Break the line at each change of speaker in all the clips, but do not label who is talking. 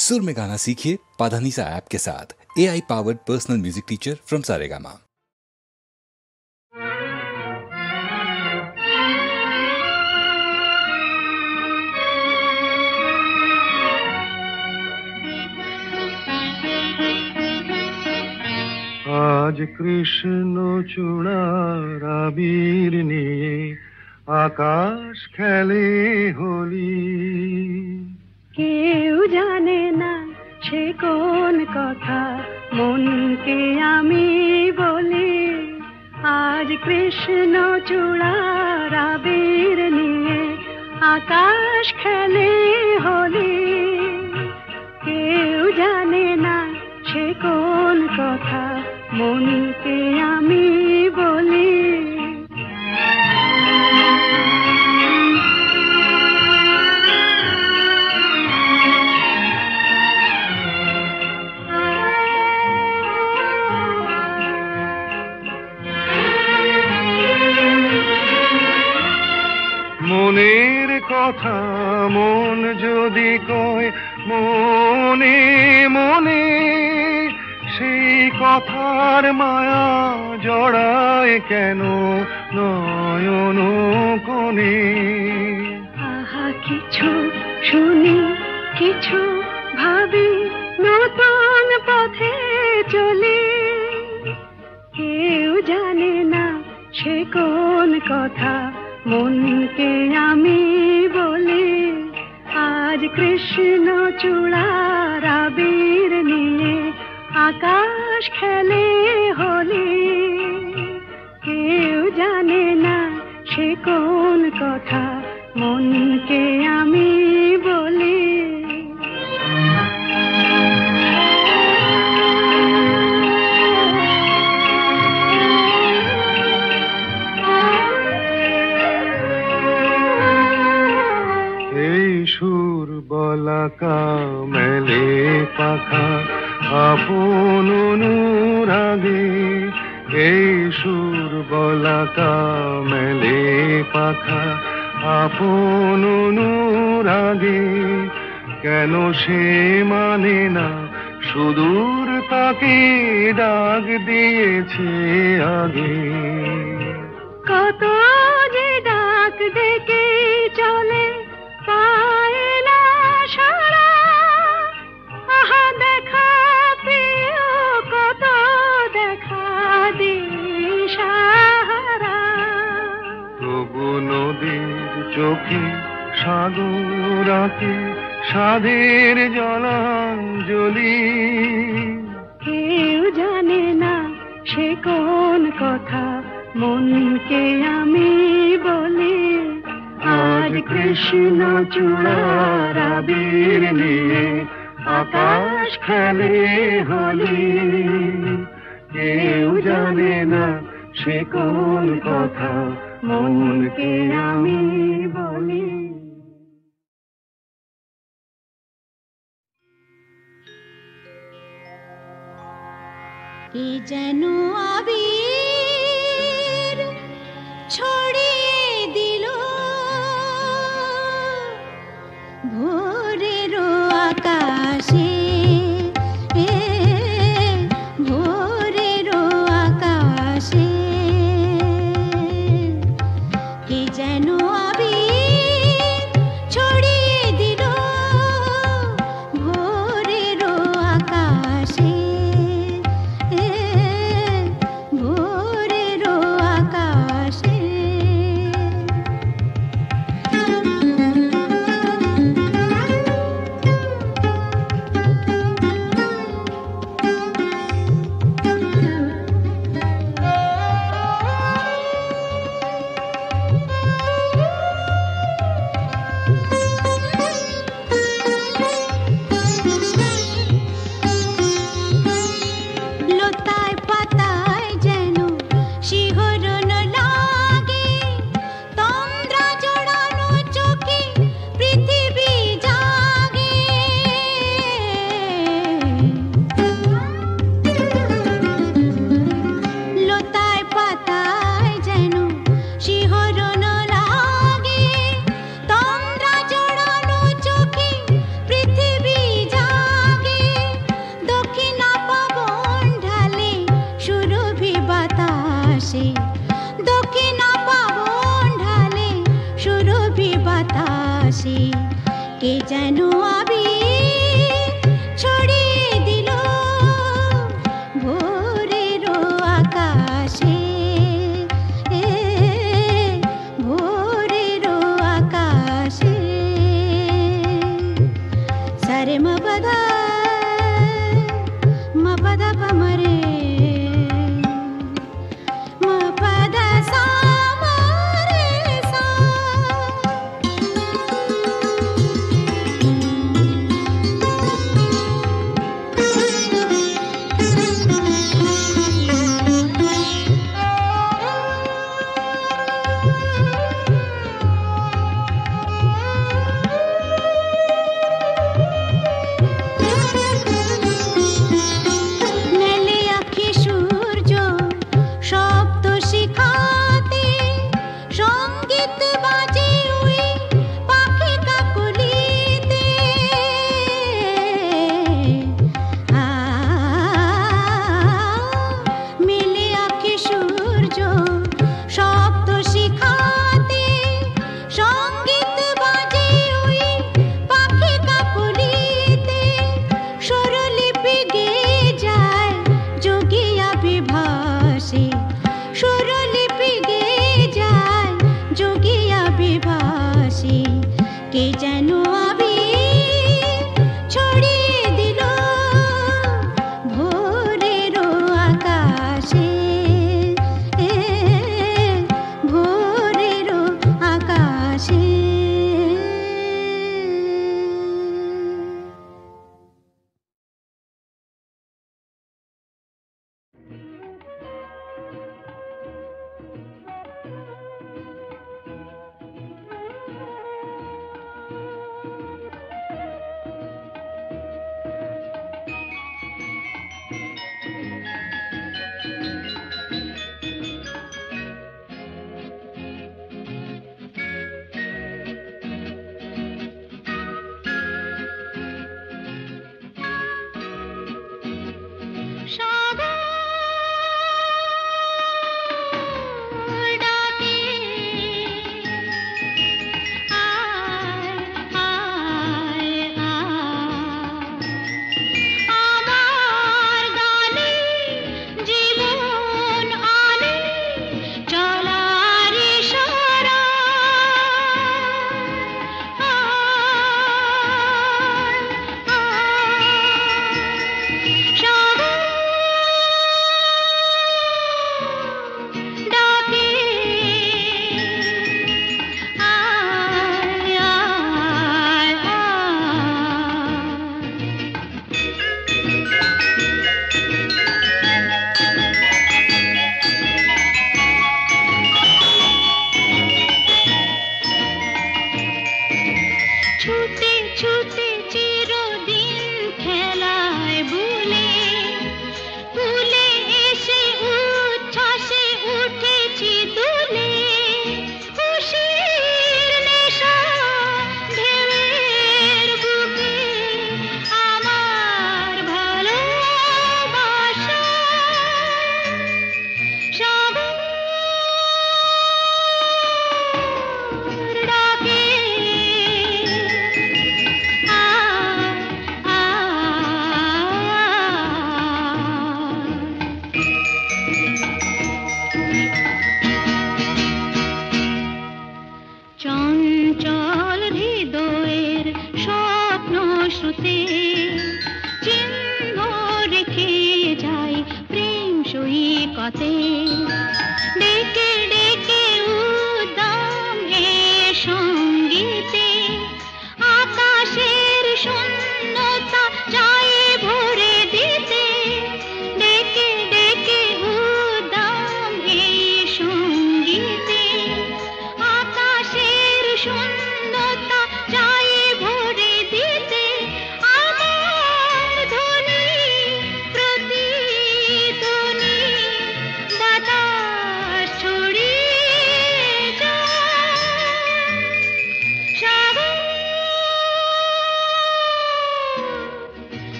सुर में गाना सीखिए पाधानीसा ऐप के साथ। AI powered personal music teacher from Saregama.
आज कृष्ण चूड़ार आबिर निये आकाश खेले होली।
কেউ জানে না সে কোন কথা মনকে আমি বলি। আজ কৃষ্ণ চূড়ার আবির নিয়ে আকাশ খেলে হোলি। কেউ জানে না সে কোন কথা মনকে আমি বলি।
মনের কথা মন যদি কয় মনে মনে, সেই কথার মায়া জড়ায় কেন নয়ন কোণে।
আহা কিছু শুনি কিছু ভাবি নতুন পথে চলি। কেউ জানে না সে কোন কথা মনকে আমি বলি। আজ কৃষ্ণ চূড়ার আবির নিয়ে আকাশ খেলে হোলি। কেউ জানে না সে কোন কথা মনকে আমি বলি।
সুর বলাকা মেলে পাখা আপন অনুরাগে। এই সুর বলাকা মেলে পাখা আপন অনুরাগে। কেন সে মানে না সুদূর তাকে ডাক দিয়েছে আগে।
কত যে ডাক ডেকে চলে পায় না সারা। আহা দেখা প্রিয় কত দেখা দিশাহারা।
তবু নদীর চোখে সাগর আঁকে সাধের জলাঞ্জলি।
কেউ জানে না সে কোন কথা মনকে আমি বলি। আজ কৃষ্ণ চূড়ার আবির নিয়ে আকাশ খেলে হোলি। কেউ জানে না সে কোন কথা মনকে আমি বলি।
কে যেন আবির ছড়িয়ে দিল ভোরের আকাশে। ভোরের আকাশে কে যেন আবির ছড়িয়ে দিল ভোরের আকাশে। Sare ma pada pa ma re ma pada sa ma re sa.
ছড়ি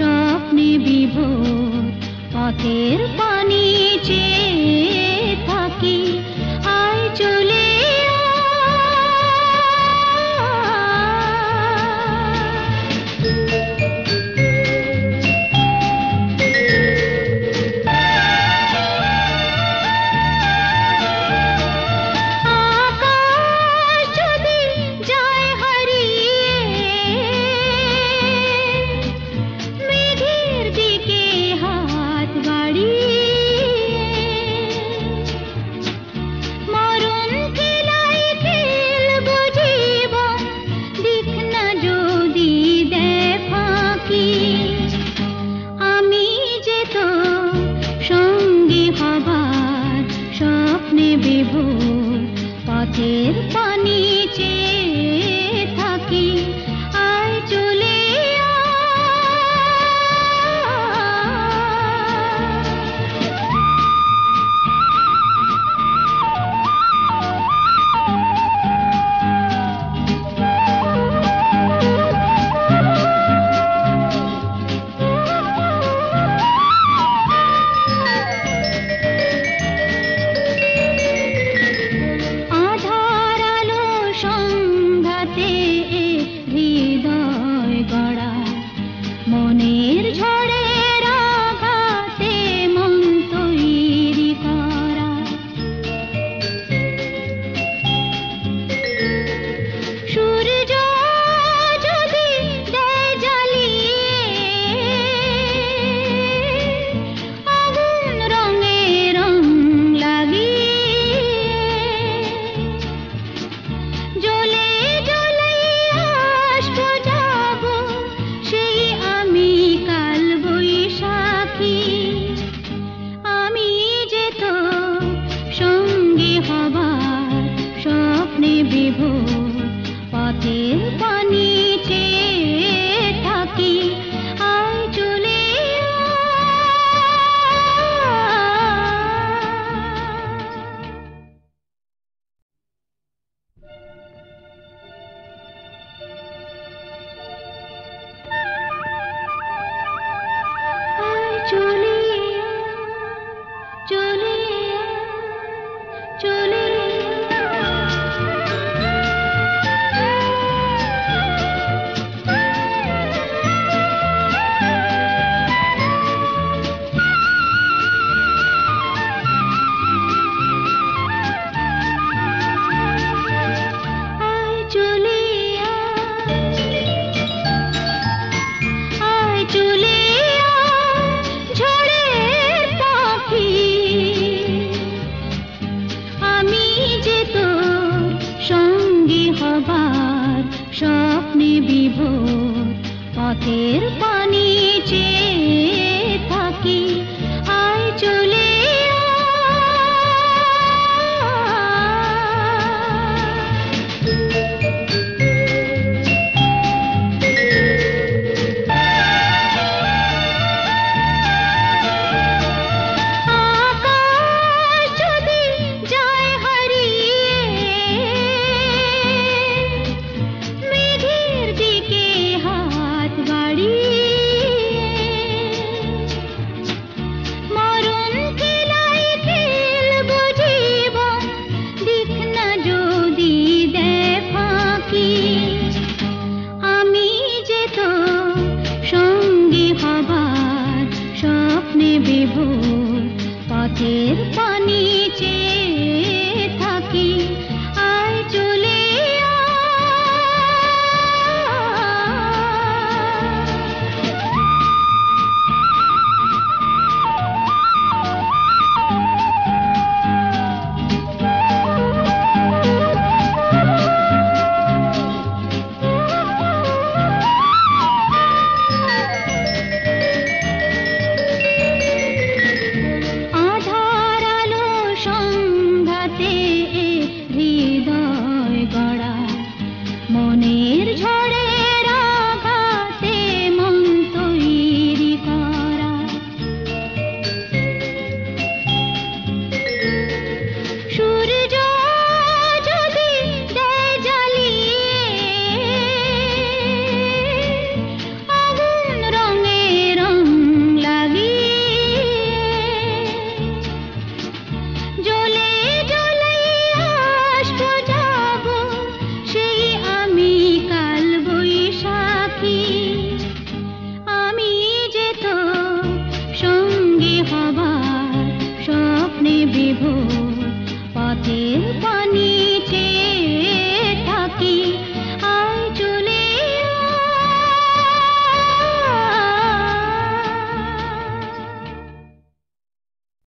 স্বপ্নে বিভোর পথের পানি চেয়ে থাকি আয় চলে পথের পানি চেয়ে থাকি আয় চলে স্বপ্নে বিভোর পথের পানি চেয়ে থাকি আয় চলে পথের পানি চেয়ে